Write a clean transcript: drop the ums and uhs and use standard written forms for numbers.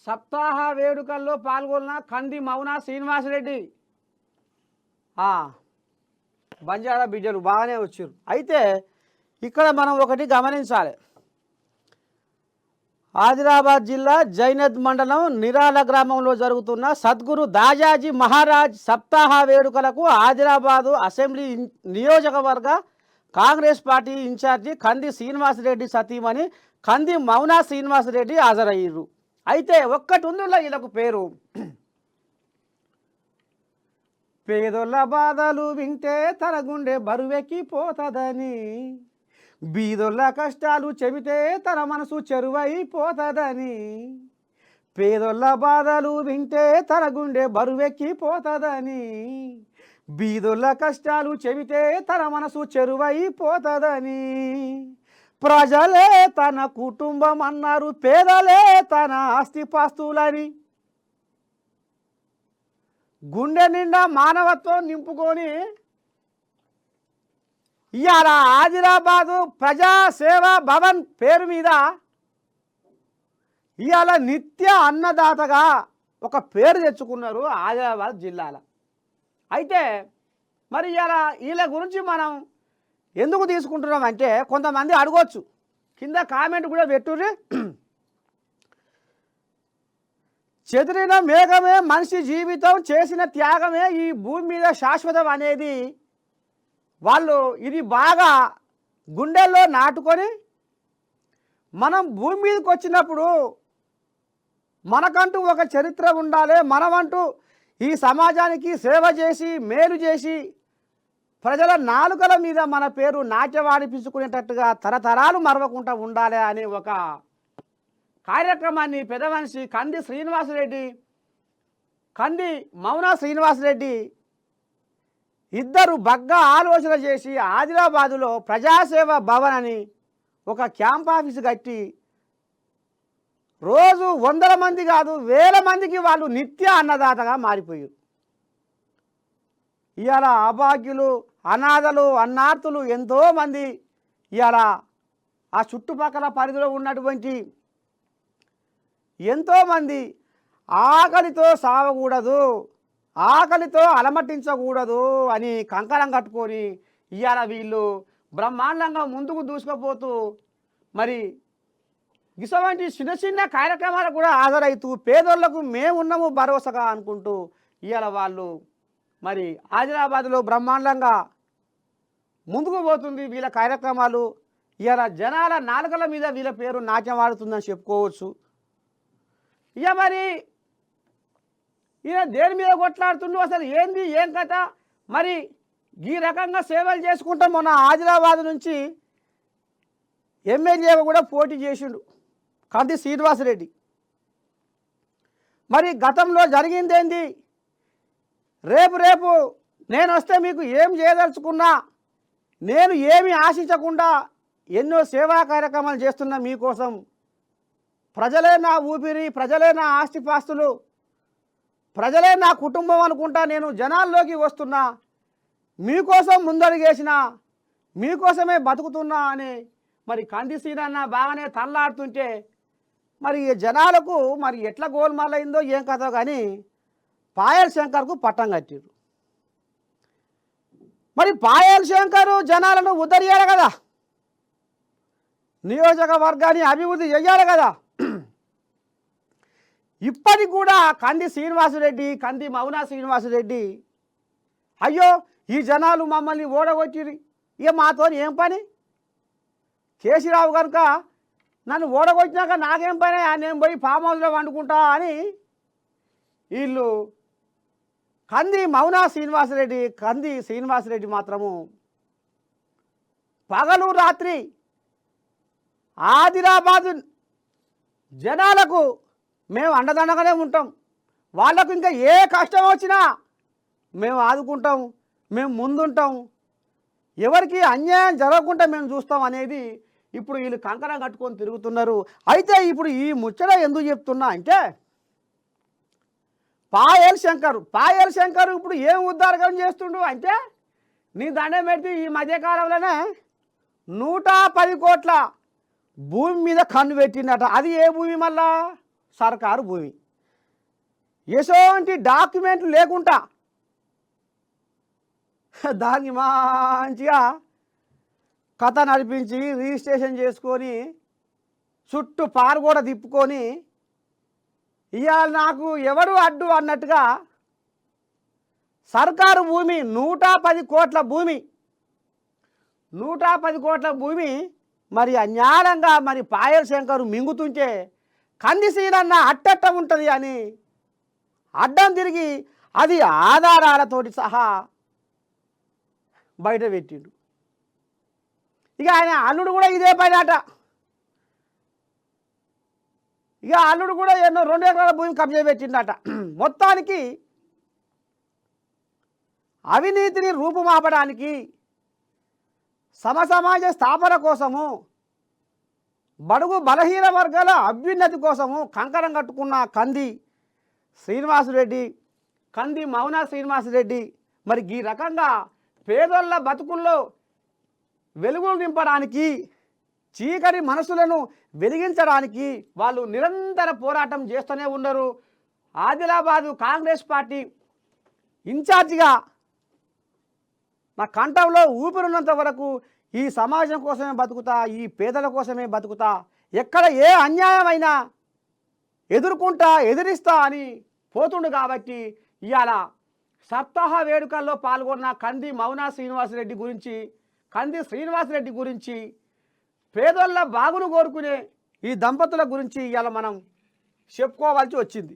సప్తాహ వేడుకల్లో పాల్గొన్న కంది మౌన శ్రీనివాసరెడ్డి బంజారా బిడ్డలు బాగానే వచ్చారు. అయితే ఇక్కడ మనం ఒకటి గమనించాలి. ఆదిలాబాద్ జిల్లా జైనద్ మండలం నిరాల గ్రామంలో జరుగుతున్న సద్గురు దాజాజీ మహారాజ్ సప్తాహ వేడుకలకు ఆదిలాబాదు అసెంబ్లీ నియోజకవర్గ కాంగ్రెస్ పార్టీ ఇన్ఛార్జి కంది శ్రీనివాసరెడ్డి సతీమణి కంది మౌన శ్రీనివాసరెడ్డి హాజరయ్యారు. అయితే ఒక్కటి ఉందిలో వీళ్ళకు పేరు, పేదోళ్ళ బాధలు వింటే తన గుండె బరువెక్కిపోతుందని, బీదోళ్ళ కష్టాలు చెబితే తన మనసు చెరువైపోతుందని, పేదోళ్ళ బాధలు వింటే తన గుండె బరువెక్కిపోతుందని, బీదోళ్ళ కష్టాలు చెబితే తన మనసు చెరువైపోతుందని, ప్రజలే తన కుటుంబం అన్నారు, పేదలే తన ఆస్తిపాస్తులని, గుండె నిండా మానవత్వం నింపుకొని ఇవాళ ఆదిలాబాదు ప్రజాసేవా భవన్ పేరు మీద ఇవాళ నిత్య అన్నదాతగా ఒక పేరు తెచ్చుకున్నారు ఆదిలాబాద్ జిల్లాలో. అయితే మరి ఇవాళ వీళ్ళ గురించి మనం ఎందుకు తీసుకుంటున్నాం అంటే కొంతమంది అడగవచ్చు, కింద కామెంట్ కూడా పెట్టుర్రి. చెదిరిన మేఘమే మనిషి జీవితం, చేసిన త్యాగమే ఈ భూమి మీద శాశ్వతం అనేది వాళ్ళు ఇది బాగా గుండెల్లో నాటుకొని మనం భూమి మీదకి వచ్చినప్పుడు మనకంటూ ఒక చరిత్ర ఉండాలి, మనమంటూ ఈ సమాజానికి సేవ చేసి మేలు చేసి ప్రజల నాలుకల మీద మన పేరు నాట్యవాడిపించుకునేటట్టుగా తరతరాలు మరవకుండా ఉండాలి అనే ఒక కార్యక్రమాన్ని పెద్ద మనిషి కంది శ్రీనివాసరెడ్డి, కంది మౌన శ్రీనివాసరెడ్డి ఇద్దరు బగ్గా ఆలోచన చేసి ఆదిలాబాదులో ప్రజాసేవ భవన్ అని ఒక క్యాంప్ ఆఫీసు కట్టి రోజు 100 మంది కాదు 1000 మందికి వాళ్ళు నిత్య అన్నదాతగా మారిపోయారు. ఇవాళ అభాగ్యులు, అనాథలు, అన్నార్తులు ఎంతోమంది ఇవాళ ఆ చుట్టుపక్కల పరిధిలో ఉన్నటువంటి ఎంతోమంది ఆకలితో సావకూడదు, ఆకలితో అలమటించకూడదు అని కంకణం కట్టుకొని ఇవాళ వీళ్ళు బ్రహ్మాండంగా ముందుకు దూసుకుపోతూ మరి ఇటువంటి చిన్న చిన్న కార్యక్రమాలకు కూడా హాజరవుతూ పేదోళ్లకు మేమున్నాము భరోసాగా అనుకుంటూ ఇవాళ వాళ్ళు మరి ఆదిలాబాద్లో బ్రహ్మాండంగా ముందుకు పోతుంది వీళ్ళ కార్యక్రమాలు. ఇవాళ జనాల నాలుకల మీద వీళ్ళ పేరు నాట్యం ఆడుతుందని చెప్పుకోవచ్చు. ఇక మరి ఈయన దేని మీద కొట్లాడుతుండో అసలు ఏంది ఏం కథ, మరి ఈ రకంగా సేవలు చేసుకుంటాం. మొన్న ఆదిలాబాద్ నుంచి ఎమ్మెల్యేగా కూడా పోటీ చేసిండు కంది శ్రీనివాసరెడ్డి. మరి గతంలో జరిగిందేంది, రేపు నేను వస్తే మీకు ఏం చేయదలుచుకున్నా, నేను ఏమి ఆశించకుండా ఎన్నో సేవా కార్యక్రమాలు చేస్తున్నా మీకోసం, ప్రజలే నా ఊపిరి, ప్రజలే నా ఆస్తిపాస్తులు, ప్రజలే నా కుటుంబం అనుకుంటా నేను జనాల్లోకి వస్తున్నా, మీకోసం ముందడుగేసిన, మీకోసమే బతుకుతున్నా అని మరి కంది శ్రీనన్న బాగానే తల్లాడుతుంటే మరి జనాలకు మరి ఎట్లా గోల్మాలైందో ఏం కథో కానీ పాయల్ శంకర్కు పట్టం కట్టారు. మరి పాయల్ శంకర్ జనాలను ఉద్ధరించాలి కదా, నియోజకవర్గాన్ని అభివృద్ధి చేయాలి కదా. ఇప్పటికి కూడా కంది శ్రీనివాసరెడ్డి, కంది మౌన శ్రీనివాసరెడ్డి అయ్యో ఈ జనాలు మమ్మల్ని ఓడగొట్టిరి, ఇక మాతో ఏం పని, కేసీరావు కనుక నన్ను ఓడగొచ్చినాక నాకేం పని, నేను పోయి ఫామ్ హౌస్లో వండుకుంటా అని వీళ్ళు కంది మౌన శ్రీనివాసరెడ్డి, కంది శ్రీనివాసరెడ్డి మాత్రము పగలు రాత్రి ఆదిలాబాదు జనాలకు మేము అండదండగానే ఉంటాం, వాళ్ళకు ఇంకా ఏ కష్టం వచ్చినా మేము ఆదుకుంటాం, మేము ముందుంటాం, ఎవరికి అన్యాయం జరగకుండా మేము చూస్తాం అనేది ఇప్పుడు వీళ్ళు కంకణం కట్టుకొని తిరుగుతున్నారు. అయితే ఇప్పుడు ఈ ముచ్చట ఎందుకు చెప్తున్నా అంటే పాయల్ శంకర్ ఇప్పుడు ఏం ఉద్ధారకం చేస్తుండు అంటే నీ దండం పెడితే ఈ మధ్యకాలంలోనే 110 కోట్ల భూమి మీద కన్ను పెట్టిందట. అది ఏ భూమి మళ్ళా, సర్కారు భూమి. ఎటువంటి డాక్యుమెంట్లు లేకుండా దాన్ని మంచిగా కథ నడిపించి రిజిస్ట్రేషన్ చేసుకొని చుట్టూ పారు కూడా తిప్పుకొని ఇవాళ నాకు ఎవడు అడ్డు అన్నట్టుగా సర్కారు భూమి 110 కోట్ల భూమి 110 కోట్ల భూమి మరి అన్యాయంగా మరి పాయల్ శంకర్ మింగుతుంటే కందిసీనన్న అట్టట్ట ఉంటుంది అని అడ్డం తిరిగి అది ఆధారాలతోటి సహా బయట పెట్టిండు. ఇక ఆయన అల్లుడు కూడా ఇదే పని అట. ఇక అల్లుడు కూడా ఎన్నో 2 ఎకరాల భూమి కబ్జా పెట్టిండట. మొత్తానికి అవినీతిని రూపుమాపడానికి సమసమాజ స్థాపన కోసము బడుగు బలహీన వర్గాల అభ్యున్నతి కోసము కంకణం కట్టుకున్న కంది శ్రీనివాసరెడ్డి, కంది మౌన శ్రీనివాసరెడ్డి మరి ఈ రకంగా పేదోళ్ళ బతుకుల్లో వెలుగులు నింపడానికి, చీకటి మనసులను వెలిగించడానికి వాళ్ళు నిరంతర పోరాటం చేస్తూనే ఉన్నారు. ఆదిలాబాదు కాంగ్రెస్ పార్టీ ఇన్ఛార్జిగా నా కంఠంలో ఊపిరినంత వరకు ఈ సమాజం కోసమే బతుకుతా, ఈ పేదల కోసమే బతుకుతా, ఎక్కడ ఏ అన్యాయమైనా ఎదుర్కొంటా ఎదిరిస్తా అని పోతుండు. కాబట్టి ఇవాళ సప్తాహ వేడుకల్లో పాల్గొన్న కంది మౌన శ్రీనివాసరెడ్డి గురించి, కంది శ్రీనివాసరెడ్డి గురించి, పేదోళ్ళ బాగును కోరుకునే ఈ దంపతుల గురించి ఇవాళ మనం చెప్పుకోవాల్సి వచ్చింది.